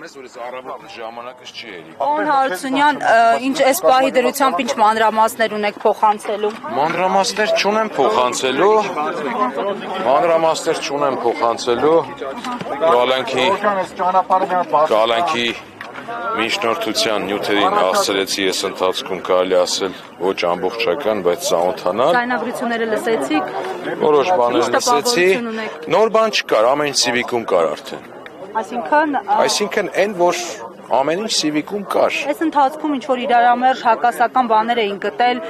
մեզ, որ այս առավոտը ժամանակս չի ելի։ Պարոն Հարությունյան, ինչ այս պահի դրությամբ ինչ մանրամասներ ունեք փոխանցելու։ Մանրամասներ չունեմ փոխանցելու, կալանքի միջնորդության նյութերին հասցրեցի ես ընթացքում կարելի ասել ոչ ամբողջական, բայց ծանոթանալ։ Ձայնագրությունները լսեցիք։ Որոշ բաներ լսեցի, նոր բան չկար, ամեն ինչ Civic-ում կար արդեն։ Այսինքն այն, որ ամեն ինչ Civic-ում կար։ Այս ընթացքում ինչ որ իրարամերժ հակասական բաներ էին գտել,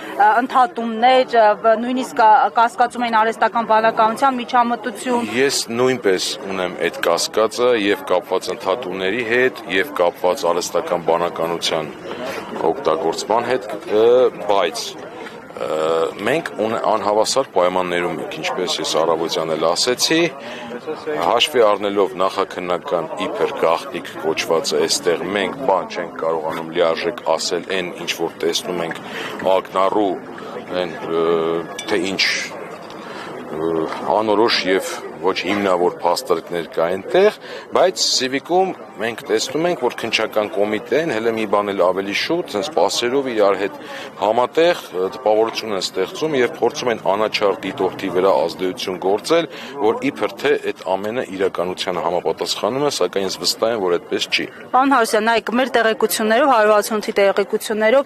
ընդհատումներ, նույնիսկ կասկածում էին արհեստական բանականության միջամտություն։ Ես նույնպես ունեմ այդ կասկածը եւ կապված ընդհատումների հետ եւ կապված արհեստական բանականության օգտագործման հետ, բայց մենք անհավասար պայմաններում ենք, ինչպես ես առավոտյան էլ ասեցի, հաշվի առնելով նախաքննական իբր գաղտնիք կոչվածը այստեղ մենք բան չենք կարողանում լիարժեք ասել այն, ինչ որ տեսնում ենք ակնառու, թե ինչ անորոշ եւ ոչ հիմնավոր փաստարկներ կա այնտեղ, բայց Civic-ում մենք տեսնում ենք, որ քննչական կոմիտեն հələ մի բան էլ ավելի շուտ, sense պասերով իրար հետ համատեղ տպավորություն են ստեղծում եւ փորձում են անաչառ դիտորդի վրա ազդեցություն գործել, որ իբր թե այդ ամենը իրականությանը համապատասխանում է, սակայն ես վստահ եմ, որ այդպես չի։ Պարոն Հարությունյան, նայեք, մեր տեղեկություններով 168-ի տեղեկություններով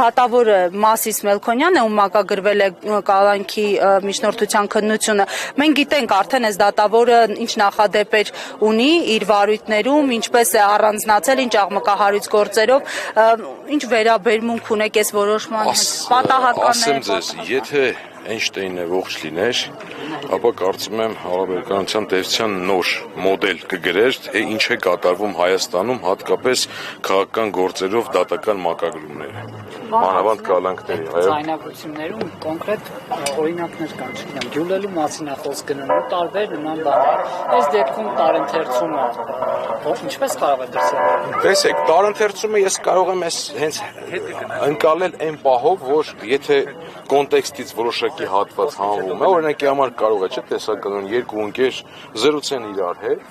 դատավորը Մասիս Մելքոնյանն է, ում մակագրվել է կալանքի միջնորդության քննությունը։ Մենք գիտենք արդեն այս դատավորը ինչ նախադեպեր ունի իր վարույթներում, ինչպես է առանձնացել, ինչ աղմկահարույց գործերով, ինչ վերաբերմունք ունեք այս որոշման հետ, պատահական է։ Ասեմ ձեզ, եթե Էյնշտեյնը ողջ լիներ, ապա կարծում եմ հարաբերականության տեսության նոր մոդել կգրեր, թե ինչ է կատարվում Հայաստանում, հատկապես քաղաքական գործերով դատական մակագրումները։ Մանավանդ կալանքների, այո։ Ձայնագրություններում կոնկրետ օրինակներ կան, չգիտեմ, ջուլելու մասին է խոսք գնում, ու տարբեր նման բաներ։ Այս դեպքում տարընթերցումը ինչպես կարող է դրսևորվել։ Տեսեք, տարընթերցումը ես կարող եմ հենց ընկալել այն պահով, որ եթե կոնտեքստից որոշակի հատված հանվում է, օրինակի համար կարող է չէ տեսականորեն երկու ընկեր զրուցեն իրար հետ,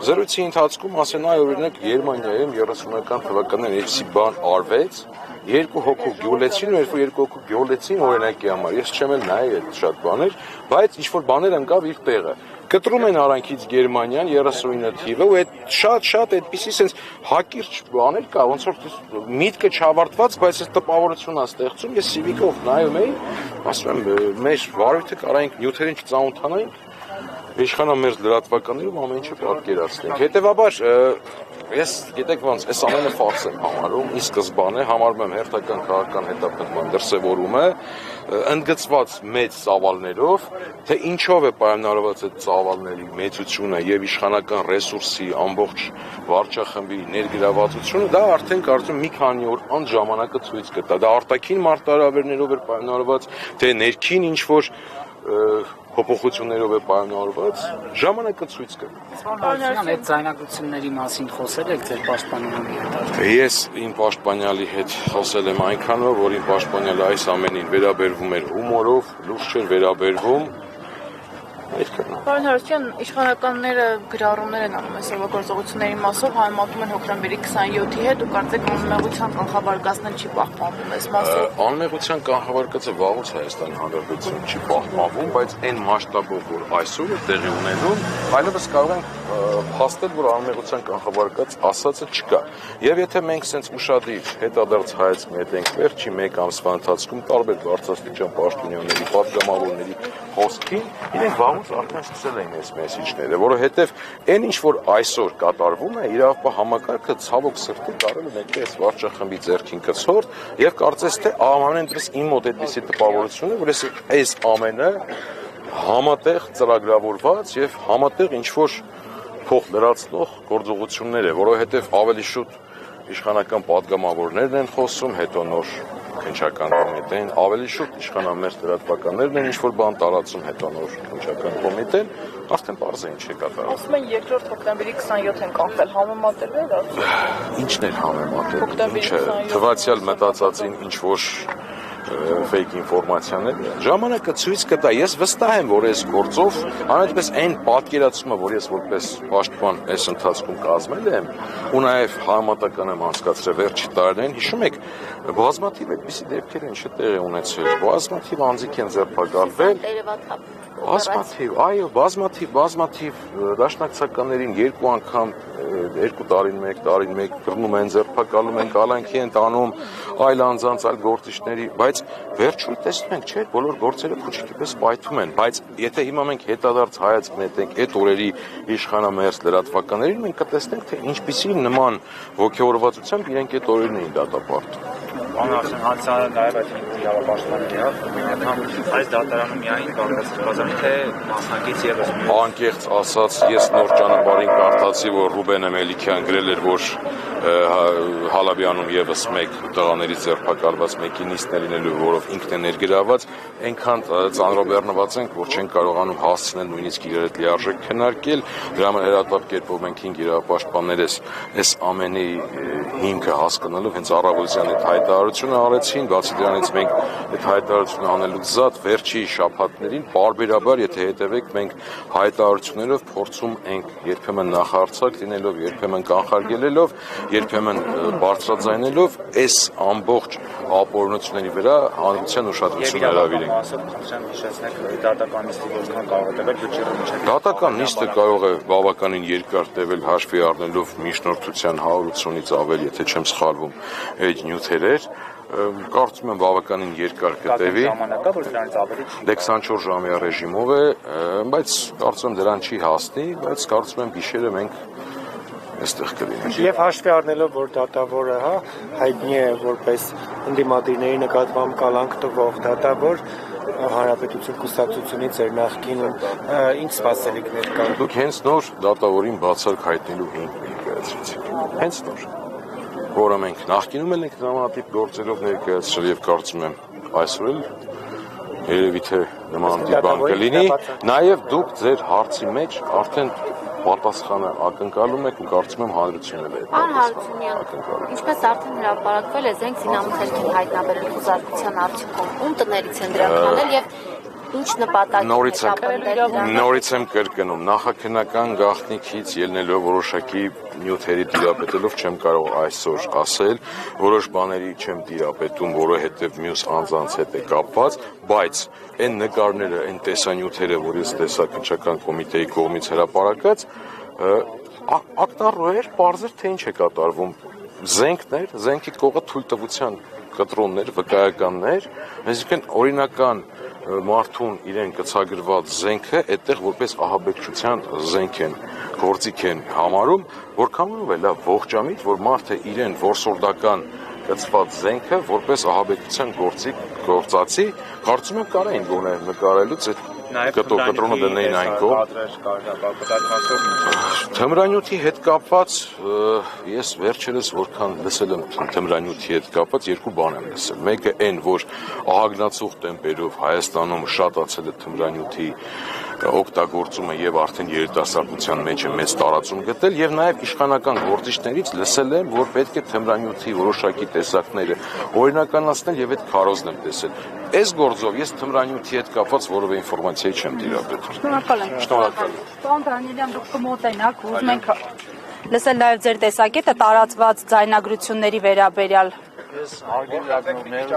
զրույցի ընթացքում ասեն, այ օրինակ Գերմանիայում 30-ական թվականներին այսպիսի բան արվեց, երկու հոգու գյոլեցին, ու երբ երկու հոգու գյոլեցին օրինակի համար, ես չեմ էլ նայել այդ շատ բաներ, բայց ինչ-որ բաներ ընկավ իր տեղը։ Կտրում են արանքից Գերմանիան 39 թիվը, ու այդ շատ այդպիսի sense հակիրճ բաներ կա, ոնց որ միտքը չավարտված, բայց այս տպավորությունն է ստեղծում, ես Civic-ով նայում էի, ասում եմ, մեր վարույթը կարայինք նյութերին չծանոթանայինք, իշխանամերձ լրատվականներում ամեն ինչը պատկերացնենք։ Հետևաբար ես գիտեք ոնց, այս ամենը ֆարս եմ համարում, ի սկզբանե համարում եմ հերթական քաղաքական հետապնդման դրսևորումը, ընդգծված մեծ ծավալներով, թե ինչով է պայմանավորված այդ ծավալների մեծությունը եւ իշխանական ռեսուրսի ամբողջ վարչախմբի ներգրավվածությունը, դա արդեն կարծում մի քանի օր անց ժամանակը ցույց կտա։ Դա արտաքին մարտահրավերներով էր պայմանավորված, թե ներքին ինչ որ փոփոխություններով է պայմանավորված, ժամանակը ցույց կտա։ Պարոն այդ ձայնագրությունների մասին խոսել եք ձեր պաշտպանյալի հետ։ Ես իմ պաշտպանյալի հետ խոսել եմ այնքանով, որ իմ պաշտպանյալը այս ամենին վերաբերվում էր հումորով, լուրջ չէր վերաբերվում։ Պարոն Հարությունյան, իշխանականները գրառումներ են անում այս գործողությունների մասով, համեմատում են հոկտեմբերի 27-ի հետ ու կարծեք անմեղության կանխավարկածն չի պահպանվում այս մասով։ Անմեղության կանխավարկածը վաղուց Հայաստանի Հանրապետությունում չի պահպանվում, բայց այն մասշտաբով, որ այսօր է տեղի ունենում, այլևս կարող ենք փաստել, որ անմեղության կանխավարկած ասածը չկա։ Եվ եթե մենք սենց ուշադիր հետադարձ հայացքի հետ ենք վերջի մեկ ամսվա ընթացքում տարբեր բարձրաստիճան պաշտոնյաների, պատգամավորների խոսքին, իրենք վաղուց արդեն սկսել էին այս մեսիջները, որովհետև այն ինչ որ այսօր կատարվում է, իրավապահ համակարգը ցավոք սրտի կարել է մեկի այս վարչախմբի ձեռքին կցորդ եւ կարծես թե ամենից իմ մոտ այդպիսի տպավորություն է, որ այս ամենը համատեղ ծրագրավորված եւ համատեղ ինչ որ փող լրացնող գործողություններ է, որովհետև ավելի շուտ իշխանական պատգամավորներն են խոսում, հետո նոր քննչական կոմիտեն, ավելի շուտ իշխանամերձ լրատվականներն են ինչ-որ բան տարածում, հետո նոր քննչական կոմիտեն, արդեն պարզ է ինչ է կատարվում։ Ասում են 2-րդ հոկտեմբերի 27 են կանխել, համեմատել է դա։ Ինչն է համեմատել։ Հոկտեմբերի 27 թվացյալ մտածածին ինչ-որ fake ինֆորմացիաներ։ Ժամանակը ցույց կտա, ես վստահ եմ, որ այս գործով անայդպես այն պատկերացումը, որ ես որպես պաշտպան այս ընթացքում կազմել եմ, ու նաև համատական եմ անցկացրել վերջի տարիներին, հիշում եք, բազմաթիվ այդպիսի դեպքեր են տեղի ունեցել, բազմաթիվ անձիկ են ձերբակալվել, բազմաթիվ դաշնակցականներին երկու անգամ, 2 տարին մեկ բռնում են, ձերբակալում են, կալանքի են տանում, այլ անձանց, այլ գործիչների, բայց վերջում տեսնում ենք, չէ, բոլոր գործերը փուչիկի պես պայթում են, բայց եթե հիմա մենք հետադարձ հայացք նետենք այդ օրերի իշխանամերձ լրատվականներին, մենք կտեսնենք, թե ինչպիսի նման ոգևորվածությամբ իրենք այդ օրերն էին դատապարտում։ Անարսեն հանցանը նաև այդ իրավապաշտպանների այս դատարանում միայն բաղկացած թե մասնակից եւս անկեղծ ասած ես նոր ճանապարհին կարդացի, որ Ռուբեն Էմելիքյան գրել էր, որ Հալաբյանում եւս մեկ տղաներից ձերբակալված մեկի նիստն է լինելու, որով ինքն է ներգրաված, այնքան ծանրաբեռնված ենք, որ չենք կարողանում հասցնել նույնիսկ իրար հետ լիարժեք քննարկել, դրա համար հերատապ կերպով մենք 5 իրավապաշտպաններս այս ամենի հիմքը հասկանալով հենց առավոտյան այդ հայտարարությունը արեցին, բացի դրանից մենք այդ հայտարարությունը անելուց զատ վերջի շաբաթներին պարբերաբար, եթե հետևեք, մենք հայտարարություններով փորձում ենք երբեմն նախարարցակ լինելով, երբեմն կանխարգելելով, երբեմն բարձրաձայնելով այս ամբողջ ապօրինությունների վրա հանրության ուշադրություն հրավիրենք։ Դատական նիստը կարող է բավականին երկար տևել հաշվի առնելով միջնորդության 180-ից ավել, եթե չեմ սխալվում, այդ նյութեր կարծում եմ բավականին երկար կտևի, 24 ժամյա ռեժիմով է, բայց կարծում եմ դրան չի հասնի, բայց կարծում եմ գիշերը մենք այստեղ կլինենք։ Եվ հաշվի առնելով, որ դատավորը հայտնի է որպես ընդդիմադիրների նկատմամբ կալանք տվող դատավոր, Հանրապետություն կուսակցությունից էր նախկինում, ինչ սպասելիքներ կան։ Դուք հենց նոր դատավորին բացառք հայտնելու հիմք ներկայացրեցիք։ Հենց նոր, որը մենք նախկինում ենք նմանատիպ գործերով ներկայացրել եւ կարծում եմ այսօր էլ երևի թե նման բան կլինի, նաեւ դուք ձեր հարցի մեջ արդեն պատասխանը ակնկալում եք ու կարծում եմ հանրությունը էլ է ակնկալում։ Ինչպես արդեն հրապարակվել է, զենք զինամթերքին հայտնաբերել խոզարկության արդյունքում, ում տներից են դրանք հանել եւ ինչ նպատակ նորից եմ կրկնում, նախաքննական գաղտնիքից ելնելով որոշակի նյութերի դիրապետելով չեմ կարող այսօր ասել, որոշ բաների չեմ դիրապետում, որովհետև մյուս անձանց հետ է կապված, բայց այն նկարները, այն տեսանյութերը, որ ես տեսա քննչական կոմիտեի կողմից հրապարակած, ակնառու էր, պարզեր թե ինչ է կատարվում, զենքներ, զենքի կողը թույլտվության կտրոններ, վկայականներ, այսինքն օրինական մարդուն իրեն կցագրված զենքը այդտեղ որպես ահաբեկչության զենք են, գործիք են համարում, որքանով է լավ ողջամիտ, որ մարդը իրեն որսորդական կցված զենքը որպես ահաբեկչության գործիք գործածի, կարծում եմ կարային գոնե նկարելուց այդ կտրոնը դնեին այն կողմ։ Թմրանյութի հետ կապված ես վերջերս որքան լսել եմ թմրանյութի հետ կապված երկու բան եմ լսել։ Մեկը այն, որ ահագնացող տեմպերով Հայաստանում շատացել է թմրանյութի օգտագործումը եւ արդեն երիտասարդության մեջ է մեծ տարածում գտել եւ նաեւ իշխանական գործիչներից լսել եմ, որ պետք է թմրանյութի որոշակի տեսակները օրինականացնել եւ այդ քարոզն եմ տեսել։ Այս գործով ես թմրանյութի հետ կապված որևէ ինֆորմացիա չեմ դիրապետում։ Շնորհակալ եմ։ Շնորհակալ եմ։ Պարոն Դանիելյան, դուք կմոտենաք, ուզում ենք լսել նաեւ ձեր տեսակետը տարածված ձայնագրությունների վերաբերյալ։ Ես հարգելի ակնորներ